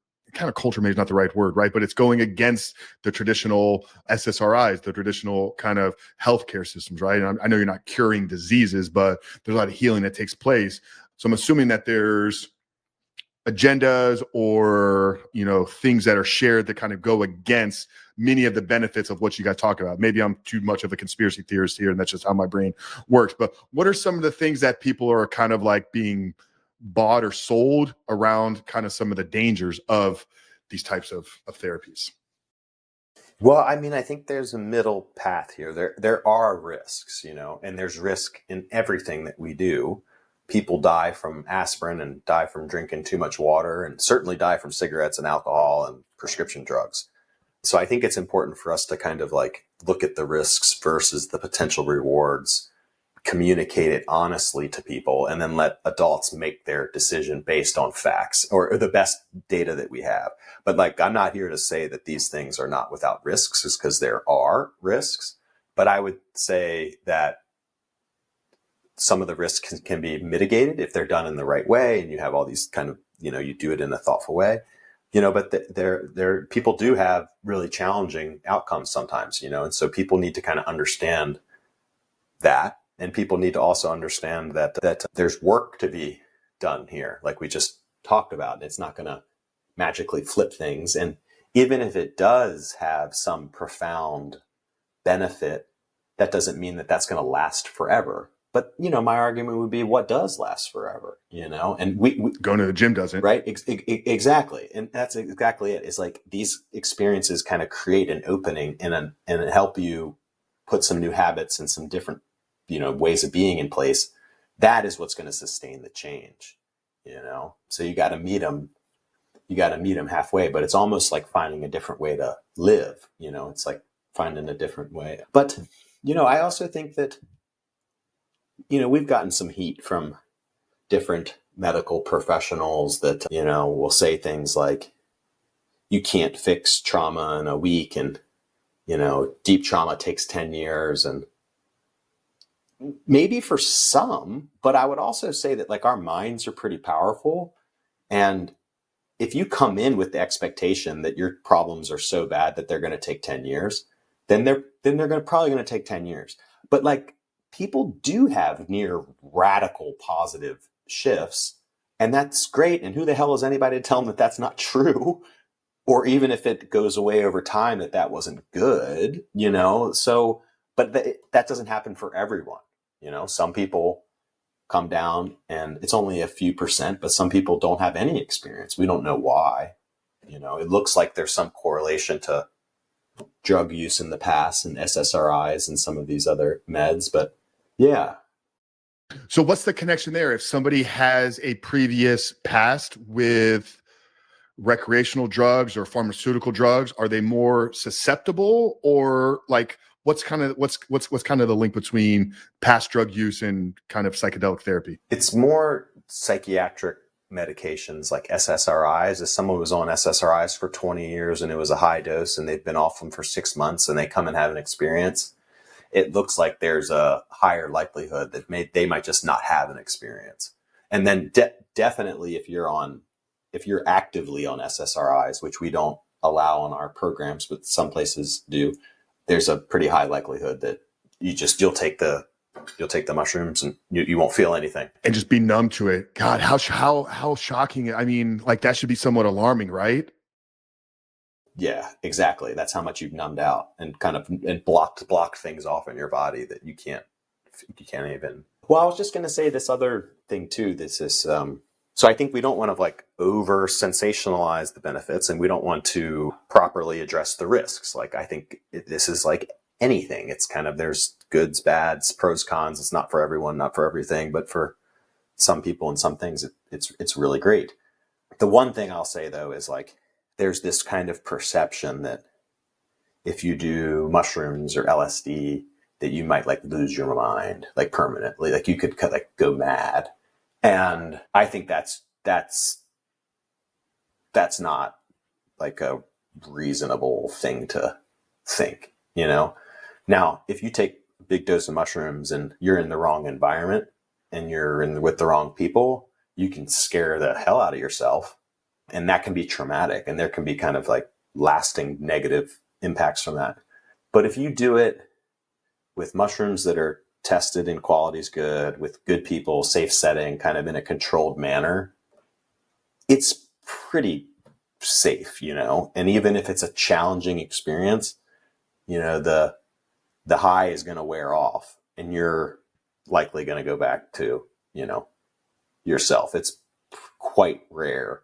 maybe is not the right word, right? But it's going against the traditional SSRIs, the traditional kind of healthcare systems, right? And I know you're not curing diseases, but there's a lot of healing that takes place. So I'm assuming that there's agendas or, things that are shared that kind of go against many of the benefits of what you guys talk about. Maybe I'm too much of a conspiracy theorist here, and that's just how my brain works. But what are some of the things that people are kind of like being bought or sold around kind of some of the dangers of these types of therapies? Well, I mean, I think there's a middle path here. There are risks, and there's risk in everything that we do. People die from aspirin and die from drinking too much water, and certainly die from cigarettes and alcohol and prescription drugs. So I think it's important for us to kind of like look at the risks versus the potential rewards, communicate it honestly to people, and then let adults make their decision based on facts or the best data that we have. But like, I'm not here to say that these things are not without risks, just because there are risks. But I would say that some of the risks can be mitigated if they're done in the right way, and you have all these kind of, you do it in a thoughtful way, but there people do have really challenging outcomes sometimes, and so people need to kind of understand that. And people need to also understand that there's work to be done here. Like we just talked about, it's not going to magically flip things. And even if it does have some profound benefit, that doesn't mean that that's going to last forever. But, my argument would be, what does last forever, and we going to the gym doesn't. Right. Exactly. And that's exactly it. It's like these experiences kind of create an opening and help you put some new habits and some different, ways of being in place. That is what's going to sustain the change, so you got to meet them. You got to meet them halfway, but it's almost like finding a different way to live. It's like finding a different way. But, I also think that, we've gotten some heat from different medical professionals that, will say things like, you can't fix trauma in a week, and, deep trauma takes 10 years. And maybe for some, but I would also say that like our minds are pretty powerful. And if you come in with the expectation that your problems are so bad that they're going to take 10 years, then they're probably going to take 10 years. But like, people do have near radical positive shifts, and that's great. And who the hell is anybody to tell them that that's not true? Or even if it goes away over time, that wasn't good, So, but that doesn't happen for everyone. Some people come down and it's only a few percent, but some people don't have any experience. We don't know why. It looks like there's some correlation to drug use in the past and SSRIs and some of these other meds, but yeah. So what's the connection there? If somebody has a previous past with recreational drugs or pharmaceutical drugs, are they more susceptible, or like what's kind of the link between past drug use and kind of psychedelic therapy? It's more psychiatric medications like SSRIs. If someone was on SSRIs for 20 years and it was a high dose and they've been off them for 6 months and they come and have an experience, it looks like there's a higher likelihood that they might just not have an experience. And then definitely if you're actively on SSRIs, which we don't allow on our programs, but some places do, there's a pretty high likelihood that you'll take the mushrooms and you won't feel anything and just be numb to it. God, how shocking. I mean, like that should be somewhat alarming, right? Yeah, exactly. That's how much you've numbed out and kind of blocked things off in your body that you can't even. Well, I was just going to say this other thing too. So I think we don't want to like over sensationalize the benefits, and we don't want to properly address the risks. Like I think this is like anything. It's kind of, there's goods, bads, pros, cons. It's not for everyone, not for everything, but for some people and some things, it's really great. The one thing I'll say though is like, there's this kind of perception that if you do mushrooms or LSD, that you might like lose your mind like permanently, like you could like go mad. And I think that's not like a reasonable thing to think, Now, if you take a big dose of mushrooms and you're in the wrong environment and you're with the wrong people, you can scare the hell out of yourself. And that can be traumatic, and there can be kind of like lasting negative impacts from that. But if you do it with mushrooms that are tested and quality's good, with good people, safe setting, kind of in a controlled manner, it's pretty safe, and even if it's a challenging experience, the high is going to wear off and you're likely going to go back to, yourself. It's quite rare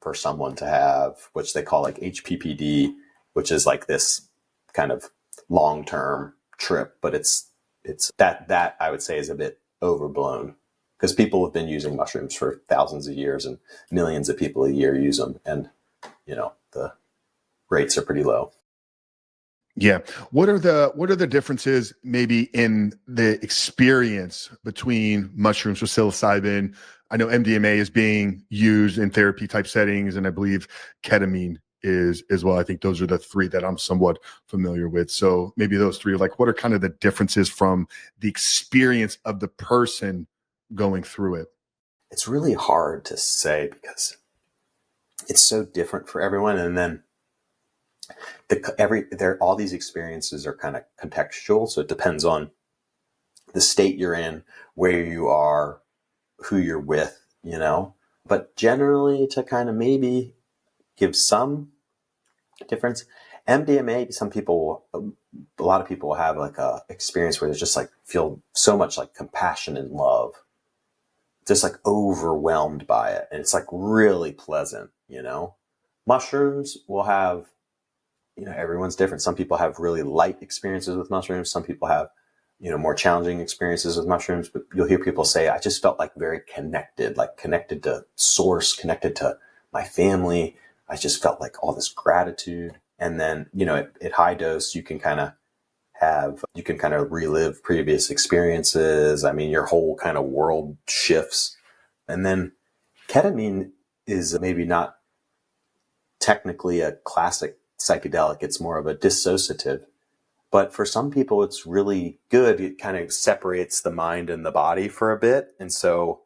for someone to have, which they call like HPPD, which is like this kind of long-term trip, but it's that I would say is a bit overblown because people have been using mushrooms for thousands of years and millions of people a year use them. And, the rates are pretty low. Yeah. What are the differences maybe in the experience between mushrooms with psilocybin? I know MDMA is being used in therapy type settings, and I believe ketamine is as well. I think those are the three that I'm somewhat familiar with. So maybe those three, like, what are kind of the differences from the experience of the person going through it? It's really hard to say because it's so different for everyone. And then all these experiences are kind of contextual. So it depends on the state you're in, where you are, who you're with, but generally to kind of maybe give some difference. MDMA, a lot of people will have like a experience where they just like feel so much like compassion and love, just like overwhelmed by it. And it's like really pleasant, Mushrooms will have, everyone's different. Some people have really light experiences with mushrooms. Some people have, more challenging experiences with mushrooms, but you'll hear people say, I just felt like very connected, like connected to source, connected to my family. I just felt like all this gratitude. And then, at high dose, you can kind of relive previous experiences. I mean, your whole kind of world shifts. And then ketamine is maybe not technically a classic psychedelic. It's more of a dissociative. But for some people, it's really good. It kind of separates the mind and the body for a bit. And so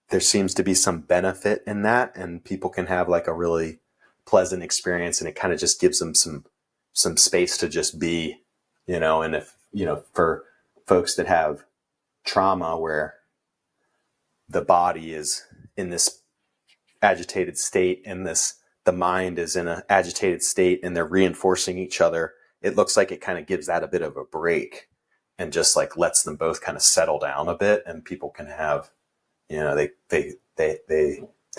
there seems to be some benefit in that. And people can have like a really pleasant experience. And it kind of just gives them some space to just be, and if, for folks that have trauma where the body is in this agitated state and the mind is in an agitated state and they're reinforcing each other, it looks like it kind of gives that a bit of a break and just like lets them both kind of settle down a bit, and people can have, they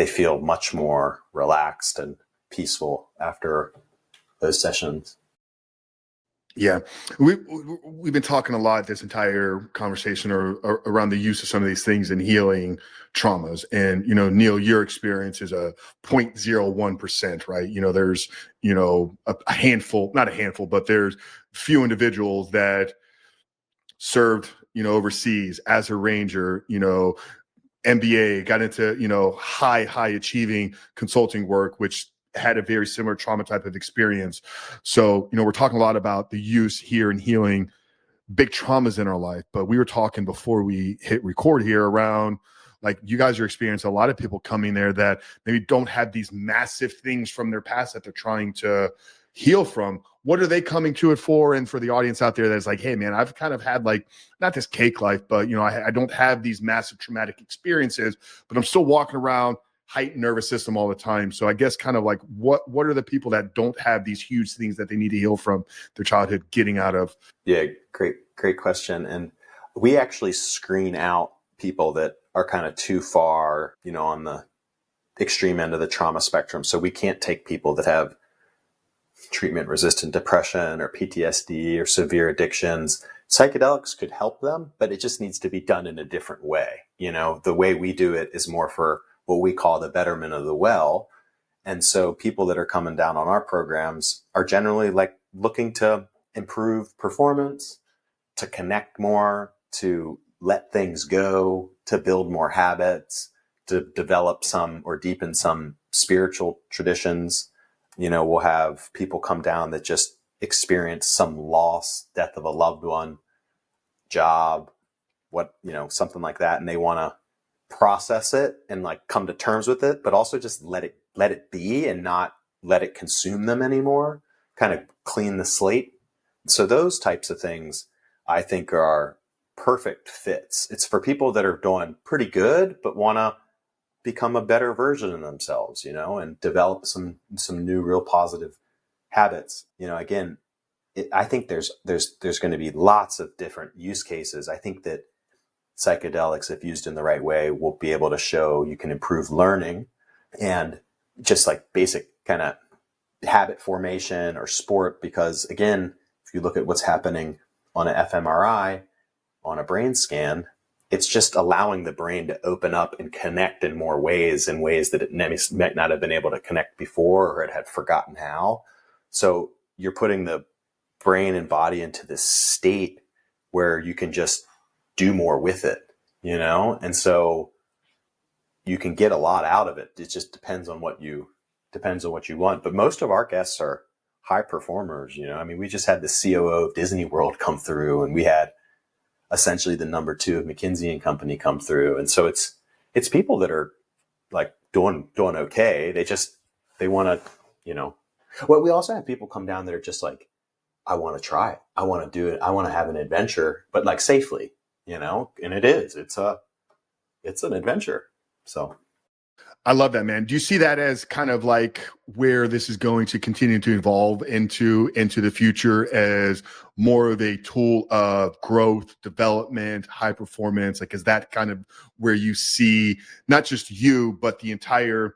feel much more relaxed and peaceful after those sessions. Yeah, we've been talking a lot this entire conversation around the use of some of these things in healing traumas. And, Neil, your experience is a 0.01%, right? There's, a handful, not a handful, but there's few individuals that served, overseas as a ranger, MBA, got into, high achieving consulting work, which had a very similar trauma type of experience. So, we're talking a lot about the use here in healing big traumas in our life, but we were talking before we hit record here around like you guys are experiencing a lot of people coming there that maybe don't have these massive things from their past that they're trying to heal from. What are they coming to it for? And for the audience out there that's like, hey man, I've kind of had like, not this cake life, but I don't have these massive traumatic experiences, but I'm still walking around heightened nervous system all the time. So I guess kind of like what are the people that don't have these huge things that they need to heal from their childhood getting out of? Yeah, great question. And we actually screen out people that are kind of too far, on the extreme end of the trauma spectrum. So we can't take people that have treatment resistant depression or PTSD or severe addictions. Psychedelics could help them, but it just needs to be done in a different way. The way we do it is more for what we call the betterment of the well. And so people that are coming down on our programs are generally like looking to improve performance, to connect more, to let things go, to build more habits, to develop some or deepen some spiritual traditions. We'll have people come down that just experience some loss, death of a loved one, job, something like that. And they want to process it and like come to terms with it, but also just let it be and not let it consume them anymore, kind of clean the slate. So those types of things I think are perfect fits. It's for people that are doing pretty good, but want to become a better version of themselves, and develop some new real positive habits. Again, I think there's going to be lots of different use cases. I think that psychedelics, if used in the right way, will be able to show you can improve learning and just like basic kind of habit formation or sport. Because again, if you look at what's happening on an fMRI, on a brain scan, it's just allowing the brain to open up and connect in more ways, in ways that it might not have been able to connect before, or it had forgotten how. So you're putting the brain and body into this state where you can just do more with it, and so you can get a lot out of it. It just depends on what you want. But most of our guests are high performers. We just had the COO of Disney World come through, and we had essentially the number 2 of McKinsey and Company come through. And so it's people that are like doing okay. They want to, well, we also have people come down that are just like, I want to try it. I want to do it. I want to have an adventure, but like safely, and it's an adventure. So I love that, man. Do you see that as kind of like where this is going to continue to evolve into the future, as more of a tool of growth, development, high performance? Like, is that kind of where you see not just you, but the entire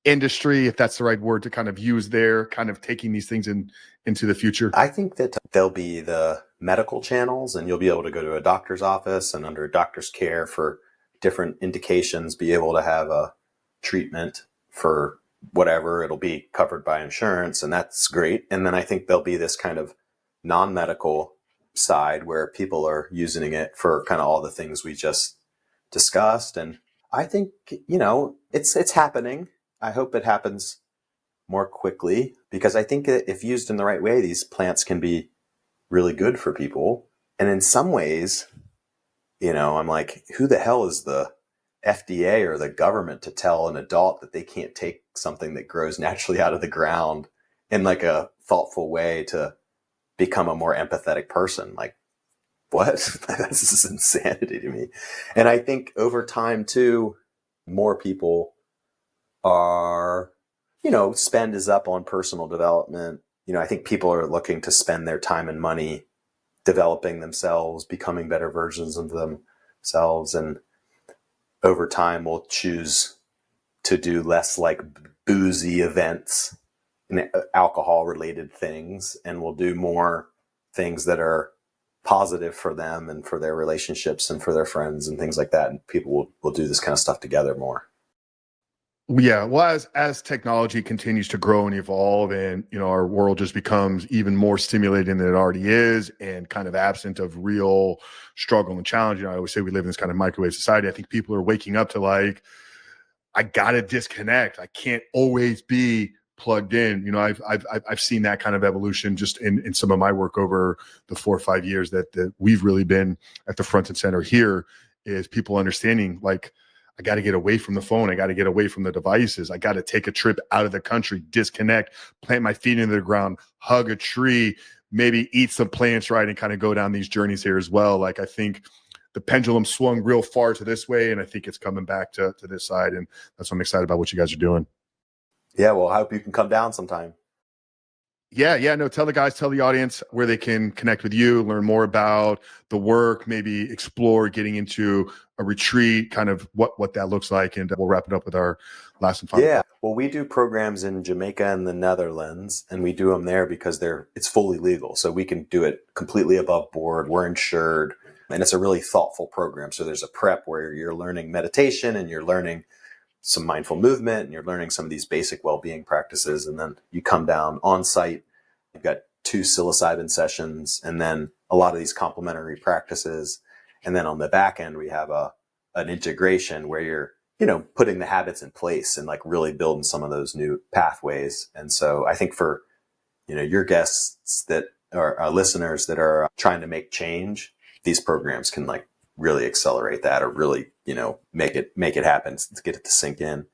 industry, if that's the right word to kind of use there, kind of taking these things into the future? I think that there'll be the medical channels, and you'll be able to go to a doctor's office and under a doctor's care for different indications, be able to have a treatment for whatever. It'll be covered by insurance, and that's great. And then I think there'll be this kind of non-medical side where people are using it for kind of all the things we just discussed. And I think, it's happening. I hope it happens more quickly, because I think that if used in the right way, these plants can be really good for people. And in some ways, I'm like, who the hell is the FDA or the government to tell an adult that they can't take something that grows naturally out of the ground in like a thoughtful way to become a more empathetic person? Like, what? This is insanity to me. And I think over time too, more people are, spend is up on personal development. I think people are looking to spend their time and money developing themselves, becoming better versions of themselves. And over time, we'll choose to do less like boozy events and alcohol related things. And we'll do more things that are positive for them and for their relationships and for their friends and things like that. And people will do this kind of stuff together more. Yeah, well, as technology continues to grow and evolve, and our world just becomes even more stimulating than it already is, and kind of absent of real struggle and challenge. I always say we live in this kind of microwave society. I think people are waking up to like, I gotta disconnect. I can't always be plugged in. I've seen that kind of evolution just in some of my work over the 4 or 5 years that we've really been at the front and center here, is people understanding like, I got to get away from the phone. I got to get away from the devices. I got to take a trip out of the country, disconnect, plant my feet into the ground, hug a tree, maybe eat some plants, right, and kind of go down these journeys here as well. Like, I think the pendulum swung real far to this way, and I think it's coming back to this side, and that's why I'm excited about what you guys are doing. Yeah, well, I hope you can come down sometime. Yeah. No, tell the audience where they can connect with you, learn more about the work, maybe explore getting into a retreat, kind of what that looks like. And we'll wrap it up with our last and final. Yeah. Well, we do programs in Jamaica and the Netherlands, and we do them there because it's fully legal. So we can do it completely above board. We're insured, and it's a really thoughtful program. So there's a prep where you're learning meditation and you're learning some mindful movement and you're learning some of these basic well-being practices. And then you come down on site, you've got 2 psilocybin sessions and then a lot of these complementary practices. And then on the back end, we have an integration where you're, putting the habits in place and like really building some of those new pathways. And so I think for, your guests that are our listeners that are trying to make change, these programs can like really accelerate that, or really, make it happen, to get it to sink in.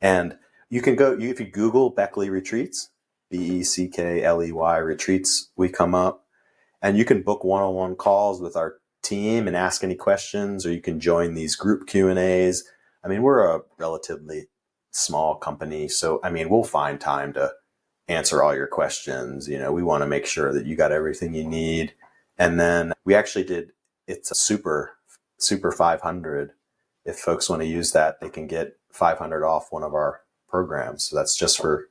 And you can if you Google Beckley Retreats, Beckley Retreats, we come up, and you can book one-on-one calls with our team and ask any questions, or you can join these group Q&As. I mean, we're a relatively small company. So, I mean, we'll find time to answer all your questions. You know, we want to make sure that you got everything you need. And then we actually did, it's a super 500. If folks want to use that, they can get 500 off one of our programs. So that's just for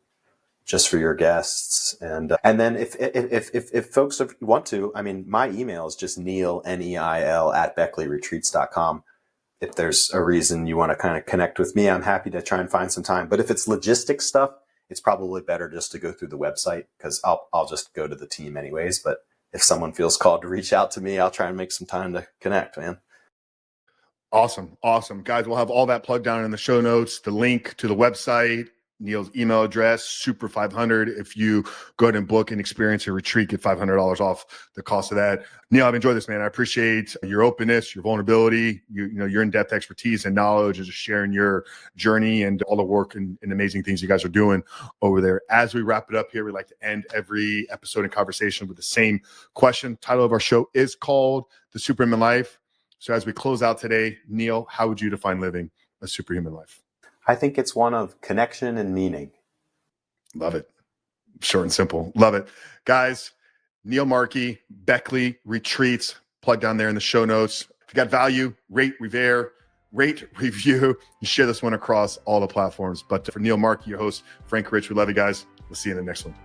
your guests. And then if folks want to, I mean, my email is just Neil, Neil at BeckleyRetreats.com. If there's a reason you want to kind of connect with me, I'm happy to try and find some time. But if it's logistics stuff, it's probably better just to go through the website, because I'll just go to the team anyways. But if someone feels called to reach out to me, I'll try and make some time to connect, man. Awesome. Guys, we'll have all that plugged down in the show notes, the link to the website, Neil's email address, super 500. If you go ahead and book and experience a retreat, get $500 off the cost of that. Neil, I've enjoyed this, man. I appreciate your openness, your vulnerability, your in-depth expertise and knowledge, and just sharing your journey and all the work and amazing things you guys are doing over there. As we wrap it up here, we like to end every episode and conversation with the same question. Title of our show is called The Superhuman Life. So as we close out today, Neil, how would you define living a superhuman life? I think it's one of connection and meaning. Love it. Short and simple. Love it. Guys, Neil Markey, Beckley Retreats, plug down there in the show notes. If you got value, rate, review, and share this one across all the platforms. But for Neil Markey, your host, Frank Rich, we love you guys. We'll see you in the next one.